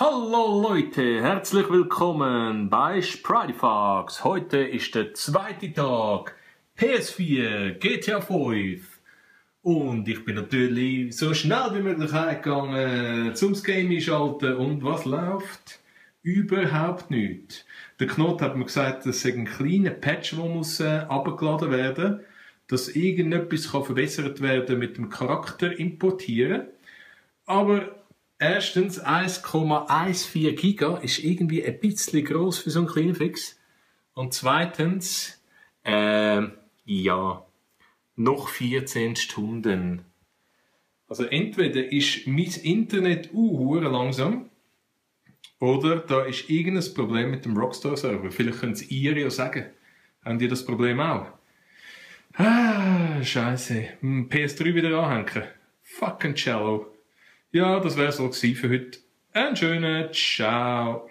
Hallo Leute, herzlich willkommen bei Spridefox. Heute ist der zweite Tag, PS4, GTA 5. Und ich bin natürlich so schnell wie möglich gegangen, zum Game einschalten. Und was läuft? Überhaupt nichts. Der Knot hat mir gesagt, das ist ein kleiner Patch, der muss abgeladen werden, dass irgendetwas verbessert werden mit dem Charakter importieren. Aber erstens 1,14 Giga ist irgendwie ein bisschen gross für so einen kleinen Fix. Und zweitens, noch 14 Stunden. Also entweder ist mein Internet langsam, oder da ist irgendein Problem mit dem Rockstar-Server. Vielleicht können es ihr ja sagen. Haben die das Problem auch? Scheiße. PS3 wieder anhängen. Fucking Cello. Ja, das wäre so für heute. Einen schönen Ciao.